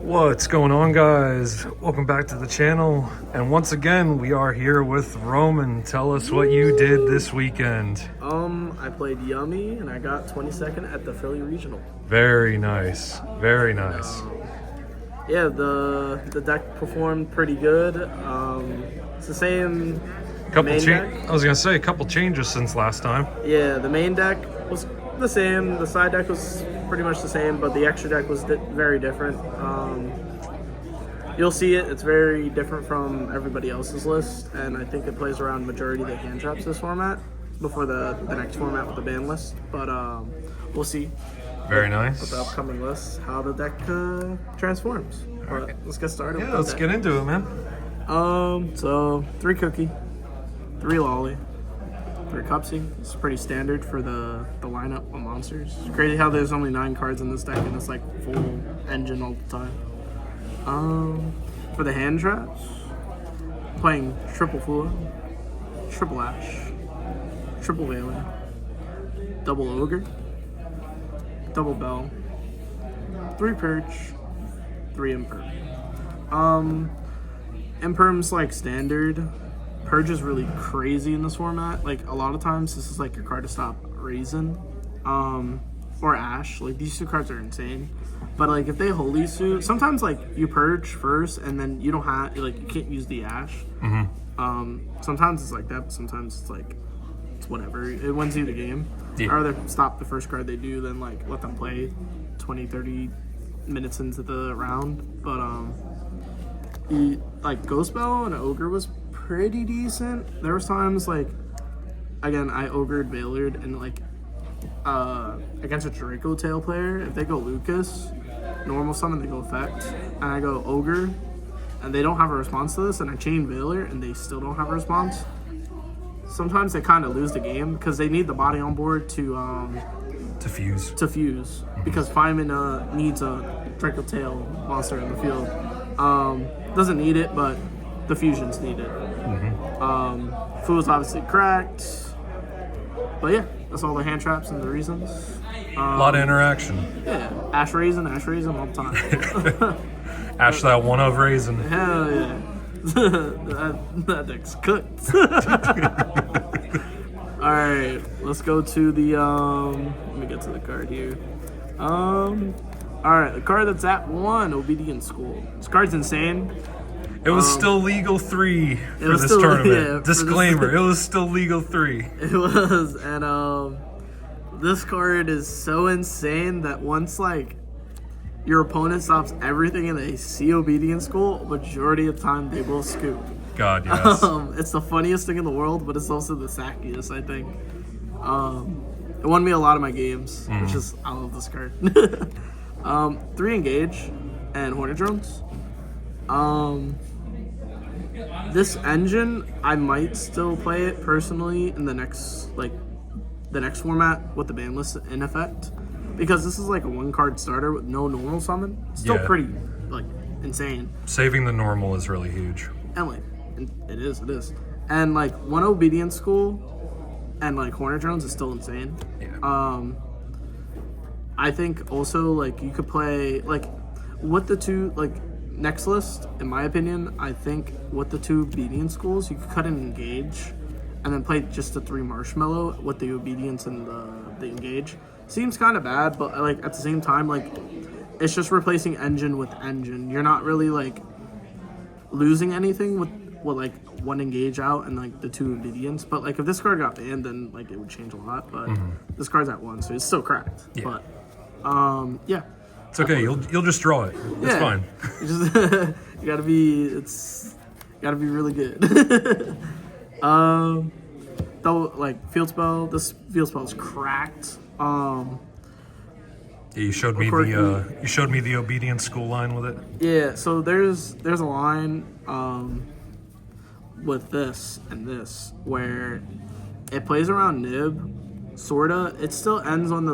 What's going on, guys? Welcome back to the channel. And once again, we are here with Roman. Tell us what you did this weekend. I played Yummy and I got 22nd at the Philly Regional. Very nice. Very nice. Yeah, the deck performed pretty good. It's the same deck. I was gonna say a couple changes since last time. Yeah, the main deck was the same. The side deck was pretty much the same, but the extra deck was very different. You'll see it. It's very different from everybody else's list, and I think it plays around majority of the hand traps this format before the next format with the ban list. But we'll see. Very nice. With the upcoming list, how the deck transforms. But let's get started. Yeah, let's get into it, man. So 3 Cookie, 3 Lolly, 3 Cupsy. It's pretty standard for the lineup of monsters. It's crazy how there's only 9 cards in this deck and it's like full engine all the time. For the hand traps, playing Triple Fluo, Triple Ash, Triple Veiler, Double Ogre, Double Bell, 3 Perch, 3 Imperm. Imperm's like standard. Purge is really crazy in this format. Like a lot of times this is like your card to stop Raisin or Ash. Like these 2 cards are insane. But like if they Holy Suit, sometimes like you Purge first and then you don't have you can't use the Ash. Sometimes it's like that, but sometimes it's like it's whatever. It wins you the game. Yeah. I'd rather stop the first card they do than like let them play 20-30 minutes into the round. But like Ghost Bell and Ogre was pretty decent. There was times like again I Ogred Veilered and like against a Draco Tail player, if they go Lucas, normal summon, they go Effect, and I go Ogre, and they don't have a response to this, and I chain Veiler, and they still don't have a response. Sometimes they kind of lose the game because they need the body on board to fuse. Because Feynman needs a Draco Tail monster in the field. Doesn't need it, but the fusions need it. Fool's obviously cracked. But yeah, that's all the hand traps and the reasons. A lot of interaction. Yeah, Ash Raisin all the time. Ash that one of Raisin. Hell yeah. that deck's cooked. Alright, let's go to the, let me get to the card here. Alright, the card that's at 1, Obedience School. This card's insane. It was still legal 3 for this tournament. Yeah, disclaimer, it was still legal 3. It was, and this card is so insane that once like your opponent stops everything and they see Obedience School, majority of the time they will scoop. God, yes. It's the funniest thing in the world, but it's also the sackiest, I think. It won me a lot of my games, which is, I love this card. 3 Engage and Hornet Drones. This engine, I might still play it personally in the next format with the ban list in effect, because this is like a 1-card starter with no normal summon. It's still pretty like insane. Saving the normal is really huge. And like it is. And like 1 Obedience School and like Hornet Drones is still insane. Yeah. I think also like you could play like with the 2 like next list, in my opinion, I think with the 2 Obedience Schools, you could cut an Engage and then play just the 3 Marshmallow with the Obedience and the Engage. Seems kind of bad, but like at the same time, like it's just replacing engine with engine. You're not really like losing anything with like 1 Engage out and like the 2 Obedience. But like if this card got banned, then like it would change a lot. But this card's at 1, so it's still cracked. Yeah. But yeah. It's okay. You'll just draw it. It's fine. You gotta be really good. Though like Field Spell, this Field Spell is cracked. Yeah, you showed me the Obedience School line with it. Yeah, so there's a line with this and this where it plays around Nib. Sorta, it still ends on the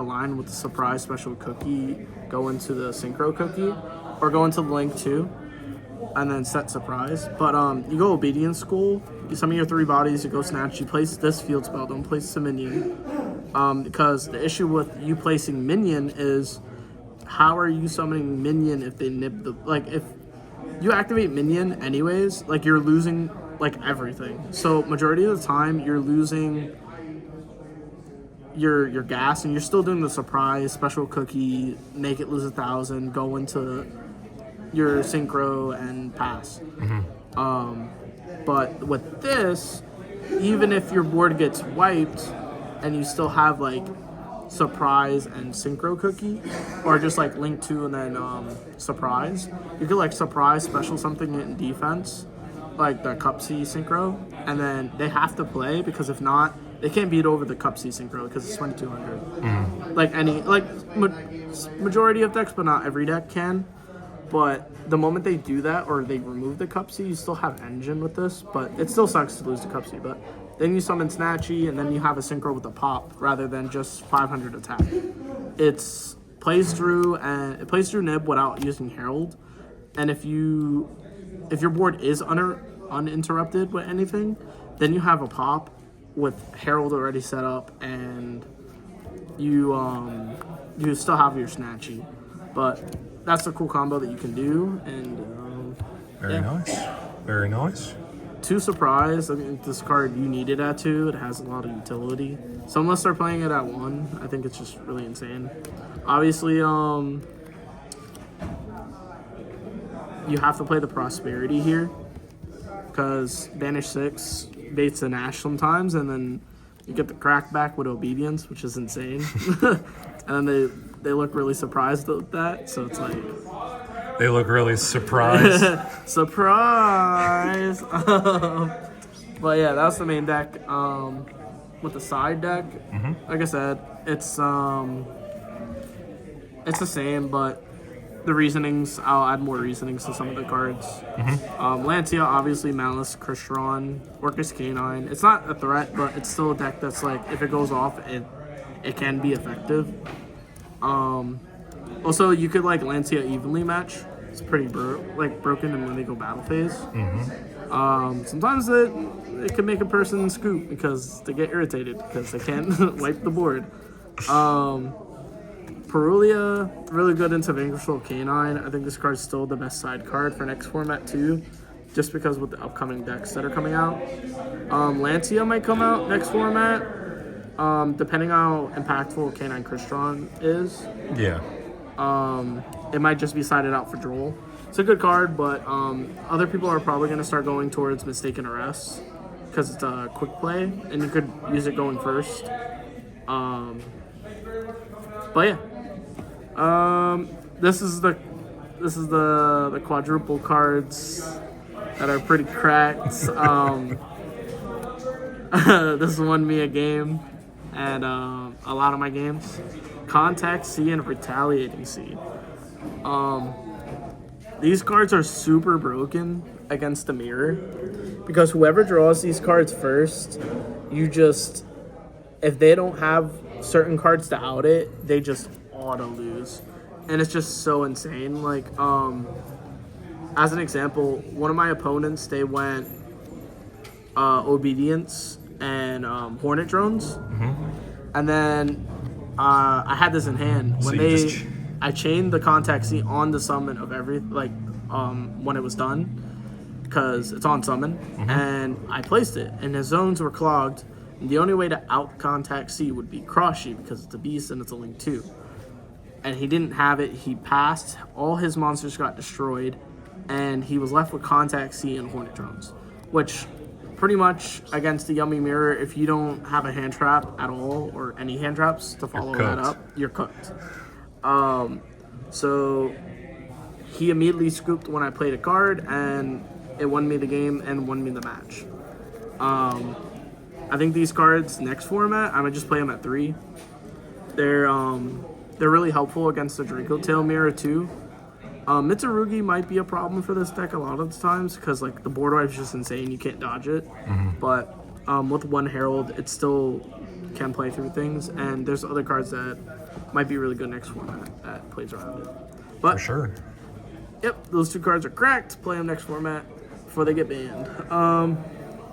line with the surprise special cookie, go into the synchro cookie, or go into the link 2, and then set surprise. But you go Obedience School, you summon your 3 bodies, you go Snatch, you place this Field Spell, don't place the minion. Because the issue with you placing minion is how are you summoning minion if they nib the like if you activate minion anyways, like you're losing like everything. So majority of the time you're losing your gas and you're still doing the surprise special cookie, make it lose 1,000, go into your synchro and pass. But with this, even if your board gets wiped and you still have like surprise and synchro cookie, or just like link 2 and then surprise, you could like surprise special something in defense, like the cup C synchro, and then they have to play, because if not, they can't beat over the cup C synchro because it's 2200. Like any majority of decks, but not every deck can. But the moment they do that, or they remove the cup C, you still have engine with this, but it still sucks to lose the cup C. But then you summon Snatchy, and then you have a synchro with a pop rather than just 500 attack. It plays through Nib without using Herald, and if your board is uninterrupted with anything, then you have a pop with Herald already set up, and you still have your Snatchy. But that's a cool combo that you can do, and Very nice. 2 surprise. I mean, this card you need it at 2. It has a lot of utility. So unless they're playing it at 1, I think it's just really insane. Obviously, you have to play the Prosperity here, because Banish 6 baits the Nash sometimes, and then you get the crack back with Obedience, which is insane. And then they look really surprised at that, so it's like... They look really surprised. Surprise! But yeah, that's the main deck. With the side deck, like I said, it's the same, but the reasonings, I'll add more reasonings to some of the cards. Lancia, obviously, Malice, Crystron, Orcus Canine. It's not a threat, but it's still a deck that's like, if it goes off, it can be effective. Also, you could like Lancia evenly match. It's pretty broken when they go battle phase. Sometimes it can make a person scoop because they get irritated because they can't wipe the board. Perulia, really good into Vanquishable Canine. I think this card's still the best side card for next format too, just because with the upcoming decks that are coming out. Lancia might come out next format, depending on how impactful Canine Crystron is. Yeah. It might just be sided out for Droll. It's a good card, but other people are probably going to start going towards Mistaken Arrest because it's a quick play, and you could use it going first. But yeah. This is the quadruple cards that are pretty cracked. This won me a game, and a lot of my games. Contact C and Retaliating C. These cards are super broken against the mirror, because whoever draws these cards first, if they don't have certain cards to out it, they just auto lose, and it's just so insane. Like, as an example, one of my opponents, they went Obedience and Hornet Drones, and then I had this in hand when I chained the Contact C on the summon of when it was done, because it's on summon, and I placed it, and his zones were clogged. And the only way to out Contact C would be Croshy, because it's a beast and it's a link 2. And he didn't have it. He passed. All his monsters got destroyed, and he was left with Contact C and Hornet Drones, which pretty much against the Yummy Mirror, if you don't have a hand trap at all, or any hand traps to follow that up, you're cooked. So he immediately scooped when I played a card, and it won me the game and won me the match. I think these cards next format, I might just play them at 3. They're really helpful against the Draco Tail Mirror too. Mitsurugi might be a problem for this deck a lot of the times, because like the board wipe is just insane. You can't dodge it. But with one Herald, it still can play through things, and there's other cards that might be really good next format that plays around it. But for sure. Yep, those 2 cards are cracked. Play them next format before they get banned.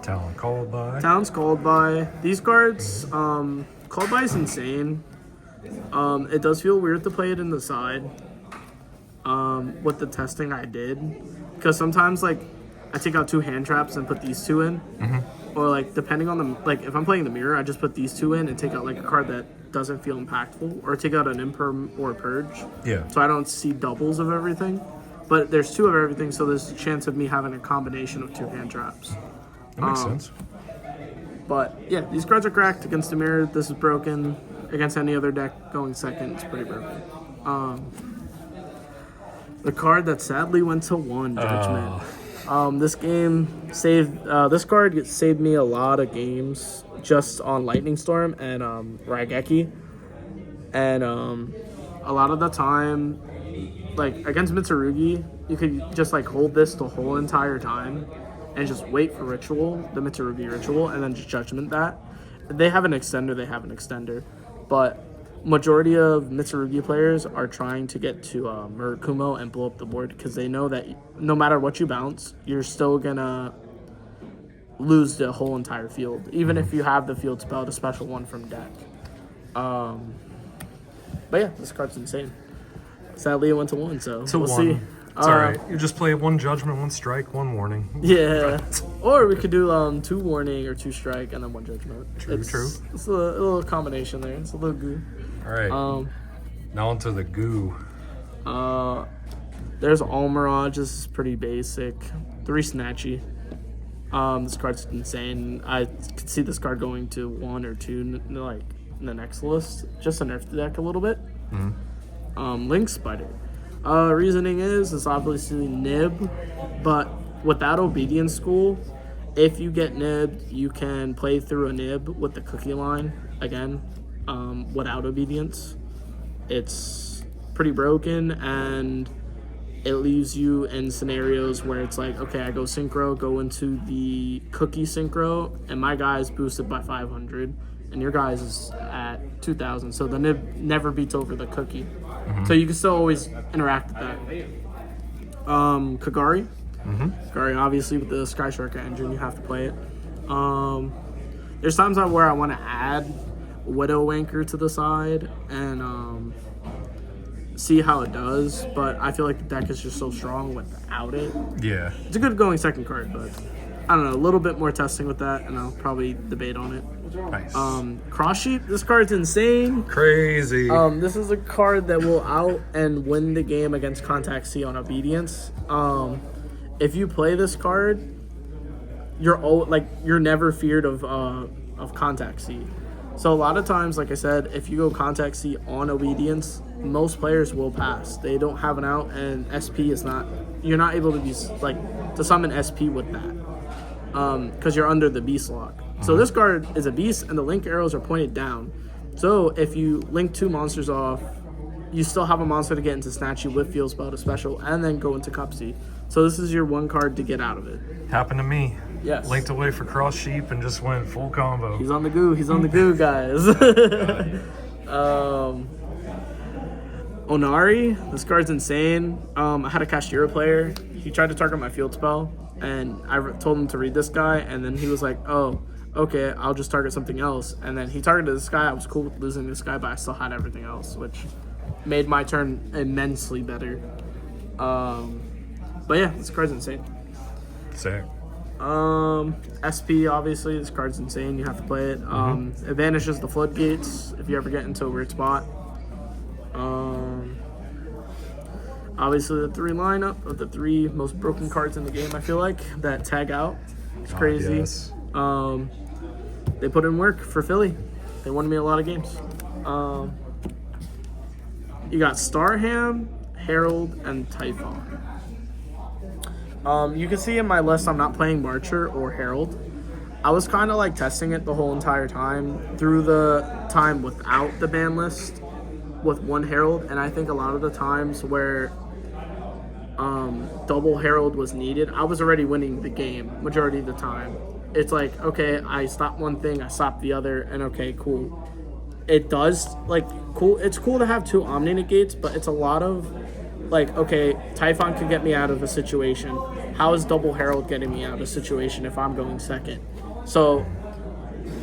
Talon Called By. Talon's Called By. These cards, Called By is insane. It does feel weird to play it in the side. With the testing I did, because sometimes like I take out 2 hand traps and put these 2 in, or like depending on the like if I'm playing the mirror, I just put these 2 in and take out like a card that doesn't feel impactful, or take out an imperm or a purge. Yeah. So I don't see doubles of everything, but there's 2 of everything, so there's a chance of me having a combination of 2 hand traps. That makes sense. But yeah, these cards are cracked against the mirror. This is broken against any other deck going second. It's pretty broken. The card that sadly went to 1, Judgment. This game saved. This card saved me a lot of games just on Lightning Storm and Raigeki, and a lot of the time, like against Mitsurugi, you could just like hold this the whole entire time and just wait for Ritual, the Mitsurugi Ritual, and then just Judgment that. They have an extender, but majority of Mitsurugi players are trying to get to Murakumo and blow up the board because they know that no matter what you bounce, you're still gonna lose the whole entire field, even if you have the field spell, a special one from deck. But yeah, this card's insane. Sadly, it went to 1, so we'll 1. see. It's alright. You just play 1 Judgment, 1 Strike, 1 Warning. Yeah, or we could do 2 Warning or 2 Strike and then 1 Judgment. True. It's a little combination there. It's a little goo. Alright. Now onto the goo. There's All Mirage. This is pretty basic. 3 Snatchy. This card's insane. I could see this card going to 1 or 2, like in the next list. Just to nerf the deck a little bit. Link Spider. Reasoning is it's obviously nib, but without Obedience School, if you get nibbed, you can play through a nib with the cookie line again, without obedience. It's pretty broken, and it leaves you in scenarios where it's like, okay, I go synchro, go into the cookie synchro, and my guy's boosted by 500, and your guy's is at 2,000. So the nib never beats over the cookie. So you can still always interact with that. Kagari. Kagari, obviously, with the Sky Shark engine, you have to play it. There's times where I want to add Widow Anchor to the side and see how it does, but I feel like the deck is just so strong without it. Yeah. It's a good going second card, but I don't know, a little bit more testing with that, and I'll probably debate on it. Nice. Cross Sheep, this card's insane. Crazy. This is a card that will out and win the game against Contact C on Obedience. If you play this card, you're never feared of Contact C. So a lot of times, like I said, if you go Contact C on Obedience, most players will pass. They don't have an out, and SP is not. You're not able to be to summon SP with that, because you're under the Beast Lock. So this card is a beast, and the link arrows are pointed down. So if you link 2 monsters off, you still have a monster to get into Snatchy with Field Spell to special, and then go into Cup C. So this is your 1 card to get out of it. Happened to me. Yes. Linked away for Cross Sheep and just went full combo. He's on the goo. He's on the goo, guys. Onari, this card's insane. I had a Kashtira player. He tried to target my field spell, and I told him to read this guy, and then he was like, oh, okay, I'll just target something else. And then he targeted this guy. I was cool with losing this guy, but I still had everything else, which made my turn immensely better. But yeah, this card's insane. Sick. SP, obviously, this card's insane. You have to play it. It vanishes the floodgates if you ever get into a weird spot. Obviously, the 3 lineup of the 3 most broken cards in the game, I feel like, that tag out. It's crazy. Yes. They put in work for Philly. They won me a lot of games. You got Starham, Herald, and Typhon. You can see in my list I'm not playing Marcher or Herald. I was kind of like testing it the whole entire time through the time without the ban list with 1 Herald, and I think a lot of the times where double Herald was needed, I was already winning the game majority of the time. It's like, okay, I stopped one thing, I stopped the other, and okay, cool. It does, cool. It's cool to have 2 Omni Negates, but it's a lot of, okay, Typhon could get me out of a situation. How is double Herald getting me out of a situation if I'm going second? So,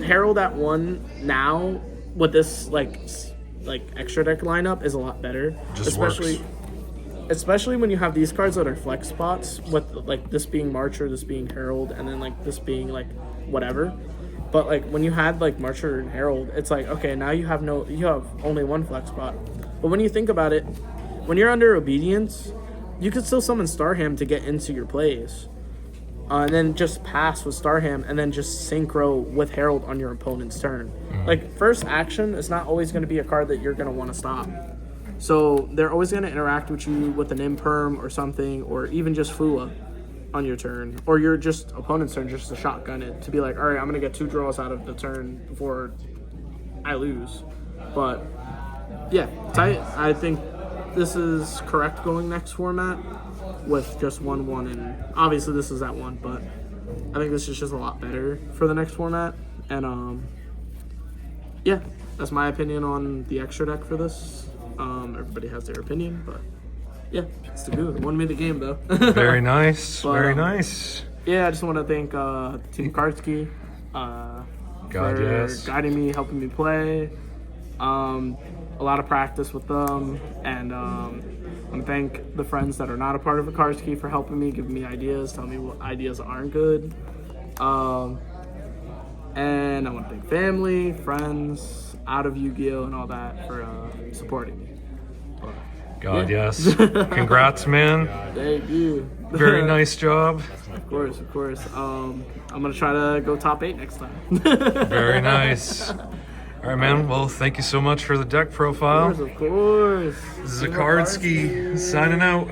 Herald at 1 now, with this, like extra deck lineup is a lot better. Just works. Especially when you have these cards that are flex spots, with like this being Marcher, this being Herald, and then like this being like whatever. But like when you had like Marcher and Herald, it's like, okay, now you have only one flex spot. But when you think about it, when you're under Obedience, you could still summon Starham to get into your plays. And then just pass with Starham and then just synchro with Herald on your opponent's turn. Like, first action is not always going to be a card that you're going to want to stop. So they're always going to interact with you with an Imperm or something, or even just Fua on your turn, or your just opponent's turn, just to shotgun it to be like, all right, I'm gonna get 2 draws out of the turn before I lose. But yeah, I think this is correct going next format with just 1/1, and obviously this is at 1, but I think this is just a lot better for the next format. And yeah, that's my opinion on the extra deck for this. Everybody has their opinion, but yeah, it's the good. It won me the game, though. Very nice. But, very nice. Yeah, I just want to thank Team Kartsky for guiding me, helping me play. A lot of practice with them, and I want to thank the friends that are not a part of the Kartsky for helping me, giving me ideas, telling me what ideas aren't good. And I want to thank family, friends, out of Yu-Gi-Oh! And all that for supporting me. God, yes. Congrats, man. Thank you. Very nice job. Of course, of course. I'm gonna try to go top 8 next time. Very nice. All right, man. Well, thank you so much for the deck profile. Of course. This is Kartsky signing out.